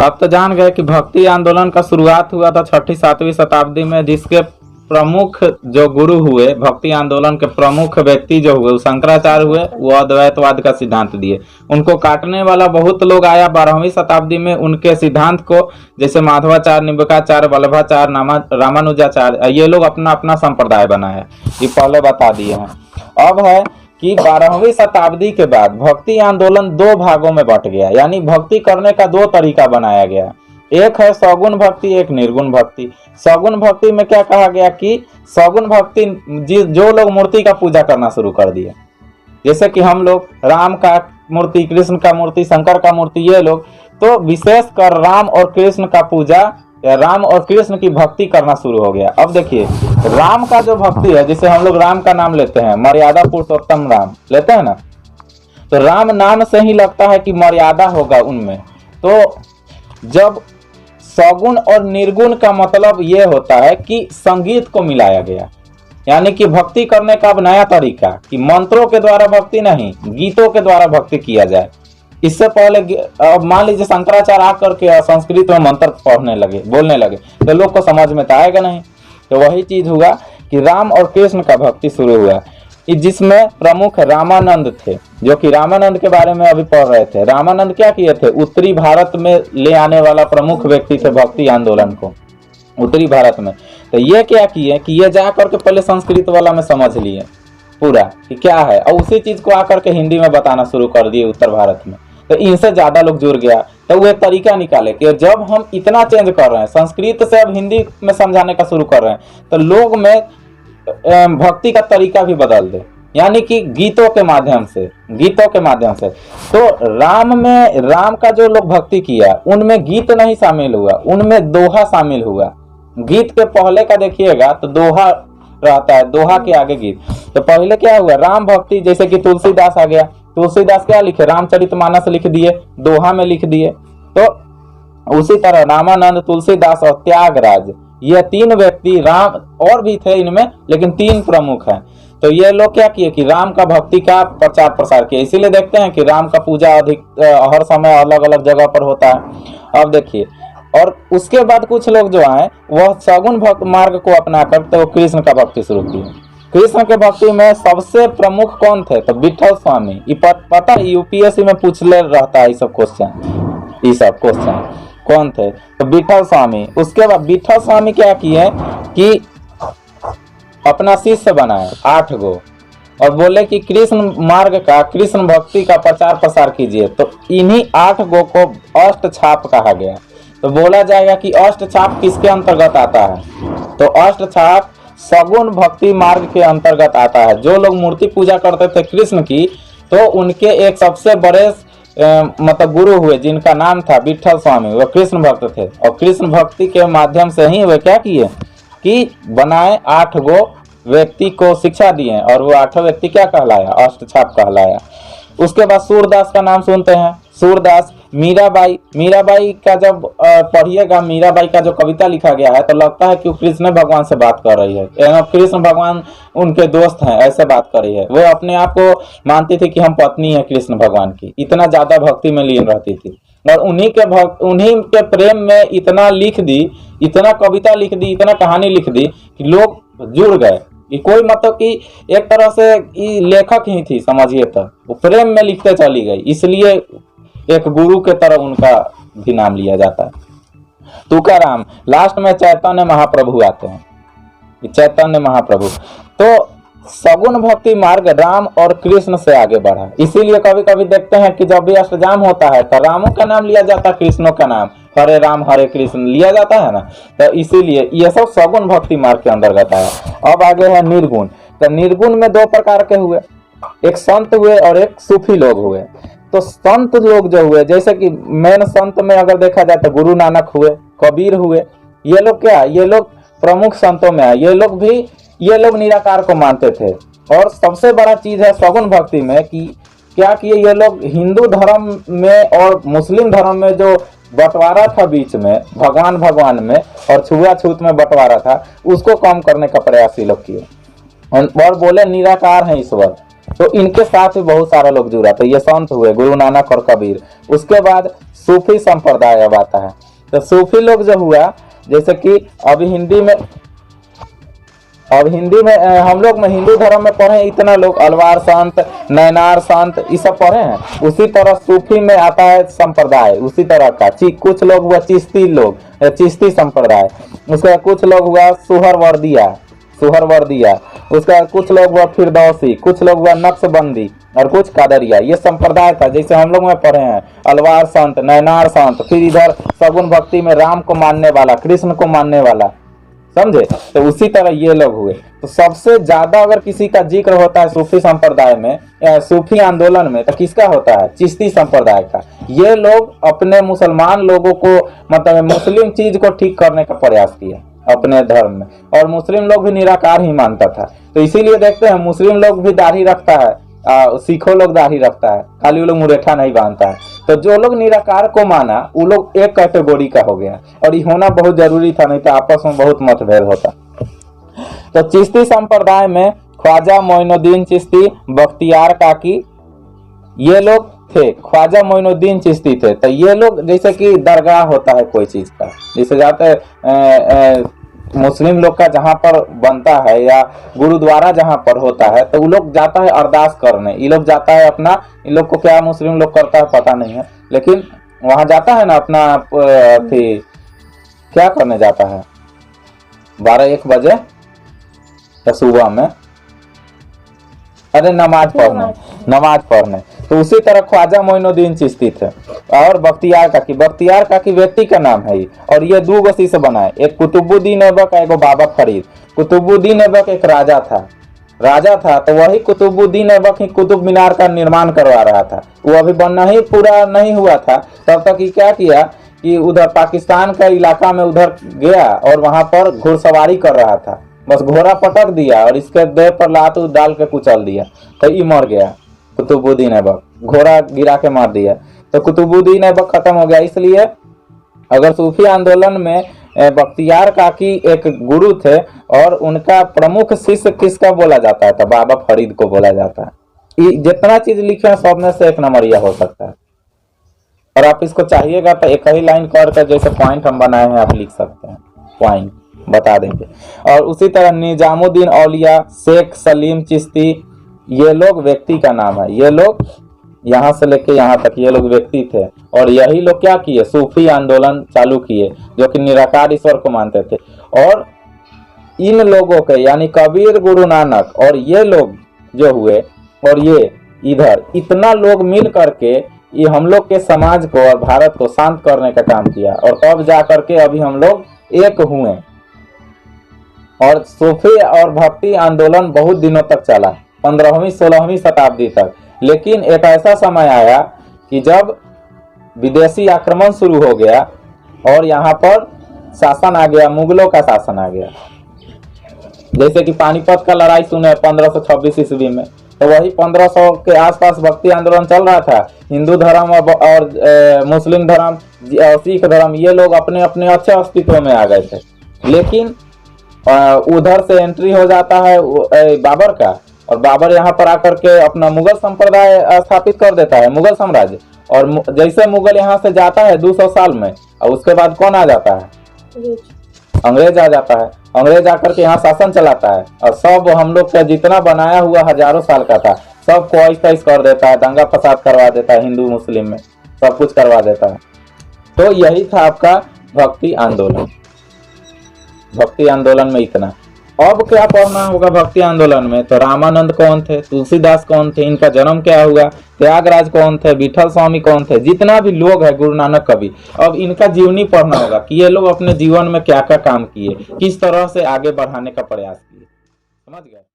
अब तो जान गए कि भक्ति आंदोलन का शुरुआत हुआ था 6ठी-7वीं शताब्दी में, जिसके प्रमुख जो गुरु हुए, भक्ति आंदोलन के प्रमुख व्यक्ति जो हुए वो शंकराचार्य हुए। वो अद्वैतवाद का सिद्धांत दिए। उनको काटने वाला बहुत लोग आया 12वीं शताब्दी में। उनके सिद्धांत को जैसे माधवाचार्य, निम्बकाचार्य, वल्लभाचार्य, रामानुजाचार्य, ये लोग अपना अपना संप्रदाय बनाया, ये पहले बता दिए हैं। अब है कि 12वीं शताब्दी के बाद भक्ति आंदोलन दो भागों में बट गया, यानी भक्ति करने का दो तरीका बनाया गया। एक है सगुण भक्ति, एक निर्गुण भक्ति। सगुण भक्ति में क्या कहा गया कि सगुण भक्ति जो लोग मूर्ति का पूजा करना शुरू कर दिए, जैसे कि हम लोग राम का मूर्ति, कृष्ण का मूर्ति, शंकर का मूर्ति, ये लोग तो विशेषकर राम और कृष्ण का पूजा या राम और कृष्ण की भक्ति करना शुरू हो गया। अब देखिए राम का जो भक्ति है, जिसे हम लोग राम का नाम लेते हैं, मर्यादा पुरुषोत्तम राम लेते हैं ना, तो राम नाम से ही लगता है कि मर्यादा होगा उनमें। तो जब सगुण और निर्गुण का मतलब ये होता है कि संगीत को मिलाया गया, यानी कि भक्ति करने का अब नया तरीका कि मंत्रों के द्वारा भक्ति नहीं, गीतों के द्वारा भक्ति किया जाए। इससे पहले अब मान लीजिए शंकराचार्य आकर के संस्कृत में मंत्र पढ़ने लगे, बोलने लगे, तो लोग को समझ में तो आएगा नहीं। तो वही चीज हुआ कि राम और कृष्ण का भक्ति शुरू हुआ, जिसमें प्रमुख रामानंद थे, जो कि रामानंद के बारे में अभी पढ़ रहे थे। रामानंद क्या किए थे? उत्तरी भारत में ले आने वाला प्रमुख व्यक्ति थे भक्ति आंदोलन को, उत्तरी भारत में। तो ये क्या किए कि ये जा करके पहले संस्कृत वाला में समझ लिए पूरा कि क्या है, और उसी चीज को आकर के हिंदी में बताना शुरू कर दिए उत्तर भारत में। तो इनसे ज्यादा लोग जुड़ गया। तो वो एक तरीका निकाले कि जब हम इतना चेंज कर रहे हैं, संस्कृत से अब हिंदी में समझाने का शुरू कर रहे हैं, तो लोग में भक्ति का तरीका भी बदल दे, यानी कि गीतों के माध्यम से, गीतों के माध्यम से। तो राम में, राम का जो लोग भक्ति किया उनमें गीत नहीं शामिल हुआ, उनमें दोहा शामिल हुआ। गीत के पहले का देखिएगा तो दोहा रहता है, दोहा के आगे गीत। तो पहले क्या हुआ, राम भक्ति, जैसे कि तुलसीदास आ गया, तुलसीदास क्या लिखे, रामचरितमानस लिख दिए, दोहा में लिख दिए। तो उसी तरह रामानंद, तुलसीदास और त्यागराज, ये तीन व्यक्ति, राम और भी थे इनमें, लेकिन तीन प्रमुख हैं। तो ये लोग क्या किए कि राम का भक्ति का प्रचार प्रसार किया। इसीलिए देखते हैं कि राम का पूजा अधिक हर समय अलग अलग जगह पर होता है। अब देखिए, और उसके बाद कुछ लोग जो आए वह सगुण भक्त मार्ग को अपना कर तो कृष्ण का भक्ति शुरू किए। कृष्ण के भक्ति में सबसे प्रमुख कौन थे? तो विठल स्वामी। पता यूपीएससी में पूछ ले रहता है ये सब क्वेश्चन कौन थे? तो विठल स्वामी। उसके बाद विठल स्वामी क्या किए कि अपना शिष्य बनाए 8 गो, और बोले कि कृष्ण मार्ग का, कृष्ण भक्ति का प्रचार प्रसार कीजिए। तो इन्हीं 8 गो को अष्ट छाप कहा गया। तो बोला जाएगा कि अष्ट छाप किसके अंतर्गत आता है? तो अष्ट छाप सगुण भक्ति मार्ग के अंतर्गत आता है। जो लोग मूर्ति पूजा करते थे कृष्ण की, तो उनके एक सबसे बड़े मतलब गुरु हुए जिनका नाम था विठल स्वामी, वो कृष्ण भक्त थे। और कृष्ण भक्ति के माध्यम से ही वे क्या किए कि बनाए 8 गो व्यक्ति को शिक्षा दिए, और वो 8 व्यक्ति क्या कहलाया? अष्टछाप कहलाया। उसके बाद सूरदास का नाम सुनते हैं, सूरदास। मीराबाई, मीराबाई का जब पढ़िएगा, मीराबाई का जो कविता लिखा गया है तो लगता है कि वो कृष्ण भगवान से बात कर रही है, कृष्ण भगवान उनके दोस्त हैं, ऐसे बात कर रही है। वो अपने आप को मानती थी कि हम पत्नी है कृष्ण भगवान की, इतना ज्यादा भक्ति में लीन रहती थी। और उन्हीं के प्रेम में इतना लिख दी, इतना कविता लिख दी, इतना कहानी लिख दी कि लोग जुड़ गए। कोई मतलब कि एक तरह से लेखक ही थी, समझिए। तो वो प्रेम में लिखते चली गई, इसलिए एक गुरु के तरह उनका भी नाम लिया जाता है। तुकाराम। लास्ट में चैतन्य महाप्रभु आते हैं, चैतन्य महाप्रभु। तो सगुण भक्ति मार्ग राम और कृष्ण से आगे बढ़ा। इसीलिए कभी कभी देखते हैं कि जब भी अष्टजाम होता है तो रामों का नाम लिया जाता है, कृष्णों का नाम, हरे राम हरे कृष्ण लिया जाता है ना। तो इसीलिए ये सब सगुण भक्ति मार्ग के अंतर्गत है। अब आगे है निर्गुण। तो निर्गुण में 2 प्रकार के हुए, एक संत हुए और एक सूफी लोग हुए। तो संत लोग जो हुए, जैसे कि मेन संत में अगर देखा जाए तो गुरु नानक हुए, कबीर हुए। ये लोग क्या, ये लोग प्रमुख संतों में है। ये लोग निराकार को मानते थे। और सबसे बड़ा चीज है सगुण भक्ति में कि क्या किए ये लोग, हिंदू धर्म में और मुस्लिम धर्म में जो बंटवारा था बीच में, भगवान में और छुआछूत में बंटवारा था, उसको कम करने का प्रयास ये लोग किए और बोले निराकार है ईश्वर। तो इनके साथ भी बहुत सारा लोग जुड़ा। तो ये संत हुए गुरु नानक और कबीर। उसके बाद सूफी संप्रदाय अब आता है। तो सूफी लोग जो हुआ, जैसे कि अभी हिंदी में हम लोग में हिंदू धर्म में पढ़े इतना लोग अलवार संत, नैनार संत ये सब पढ़े हैं। उसी तरह सूफी में आता है संप्रदाय उसी तरह का। कुछ लोग हुआ चिश्ती लोग, चिश्ती संप्रदाय। उसका कुछ लोग हुआ सुहरवर्दिया। उसका कुछ लोग हुआ फिरदौसी, कुछ लोग हुआ नक्शबंदी और कुछ कादरिया। ये संप्रदाय था। जैसे हम लोग में पढ़े हैं अलवार संत, नैनार संत, फिर इधर सगुन भक्ति में राम को मानने वाला, कृष्ण को मानने वाला, समझे। तो उसी तरह ये लोग हुए। तो सबसे ज्यादा अगर किसी का जिक्र होता है सूफी संप्रदाय में, सूफी आंदोलन में, तो किसका होता है? चिश्ती संप्रदाय का। ये लोग अपने मुसलमान लोगों को, मतलब मुस्लिम चीज को ठीक करने का प्रयास किया अपने धर्म में। और मुस्लिम लोग भी निराकार ही मानता था। तो इसीलिए देखते हैं मुस्लिम लोग भी दाढ़ी रखता है, सिखों लोग दाढ़ी रखता है, खाली वो लोग मुरेठा नहीं बांधता है। तो जो लोग निराकार को माना वो लोग एक कैटेगरी का हो गया। और ये होना बहुत जरूरी था, नहीं तो आपस में बहुत मतभेद होता। तो चिश्ती संप्रदाय में ख्वाजा मोइनुद्दीन चिश्ती, बख्तियार काकी, ये लोग थे। ख्वाजा मोइनुद्दीन चिश्ती थे। तो ये लोग जैसे कि दरगाह होता है कोई चीज का, जैसे जाते मुस्लिम लोग का जहाँ पर बनता है या गुरुद्वारा जहाँ पर होता है, तो वो लोग जाता है अरदास करने। ये लोग जाता है अपना, इन लोग को क्या मुस्लिम लोग करता है पता नहीं है, लेकिन वहां जाता है ना अपना थी क्या करने जाता है 12-1 बजे या सुबह में, अरे नमाज पढ़ने। तो उसी तरह ख्वाजा मोइनुद्दीन चिश्ती थे। और बख्तियार काकी व्यक्ति का नाम है। और ये 2 गो से बना है, एक कुतुबुद्दीन ऐबक, एक बाबा फरीद। कुतुबुद्दीन ऐबक एक राजा था। तो वही कुतुबुद्दीन ऐबक ही कुतुब मीनार का निर्माण करवा रहा था। वो अभी बनना ही पूरा नहीं हुआ था, तब तक क्या किया कि उधर पाकिस्तान का इलाका में उधर गया और वहां पर घुड़सवारी कर रहा था। बस घोड़ा पटक दिया और इसके देह पर लात डाल के कुचल दिया, तो ये मर गया कुतुबुद्दीन ऐबक। घोड़ा गिरा के मार दिया तो कुतुबुद्दीन ऐबक खत्म हो गया। इसलिए अगर सूफी आंदोलन में बख्तियार काकी एक गुरु थे और उनका प्रमुख शिष्य किसका बोला जाता है? तो बाबा फरीद को बोला जाता है। जितना चीज लिखे हैं सब में से 1 नंबरिया हो सकता है। और आप इसको चाहिएगा तो एक ही लाइन करके जैसे पॉइंट हम बनाए हैं आप लिख सकते हैं, पॉइंट बता देंगे। और उसी तरह निजामुद्दीन औलिया, शेख सलीम चिश्ती, ये लोग व्यक्ति का नाम है। ये लोग यहाँ से लेके यहाँ तक ये लोग व्यक्ति थे। और यही लोग क्या किए? सूफी आंदोलन चालू किए, जो कि निराकार ईश्वर को मानते थे। और इन लोगों के यानी कबीर, गुरु नानक और ये लोग जो हुए, और ये इधर इतना लोग मिल करके ये हम लोग के समाज को और भारत को शांत करने का काम किया। और तब जा करके अभी हम लोग एक हुए। और सूफी और भक्ति आंदोलन बहुत दिनों तक चला, 15वीं-16वीं शताब्दी तक। लेकिन एक ऐसा समय आया कि जब विदेशी आक्रमण शुरू हो गया और यहाँ पर शासन आ गया, मुगलों का शासन आ गया। जैसे कि पानीपत का लड़ाई सुने 1526 ईस्वी में, तो वही 1500 के आसपास भक्ति आंदोलन चल रहा था। हिंदू धर्म और मुस्लिम धर्म और सिख धर्म, ये लोग अपने अपने अच्छे अस्तित्व में आ गए थे। लेकिन उधर से एंट्री हो जाता है बाबर का, और बाबर यहाँ पर आकर के अपना मुगल संप्रदाय स्थापित कर देता है, मुगल साम्राज्य। और जैसे मुगल यहाँ से जाता है 200 साल में, और उसके बाद कौन आ जाता है? अंग्रेज आ जाता है। अंग्रेज आकर के यहाँ शासन चलाता है और सब हम लोग का जितना बनाया हुआ हजारों साल का था सब को ऐस कर देता है, दंगा फसाद करवा देता है, हिंदू मुस्लिम में सब कुछ करवा देता है। तो यही था आपका भक्ति आंदोलन। भक्ति आंदोलन में इतना। अब क्या पढ़ना होगा भक्ति आंदोलन में? तो रामानंद कौन थे, तुलसीदास कौन थे, इनका जन्म क्या हुआ, त्यागराज कौन थे, विठल स्वामी कौन थे, जितना भी लोग है, गुरु नानक कवि, अब इनका जीवनी पढ़ना होगा कि ये लोग अपने जीवन में क्या क्या काम किए, किस तरह से आगे बढ़ाने का प्रयास किए। समझ गए?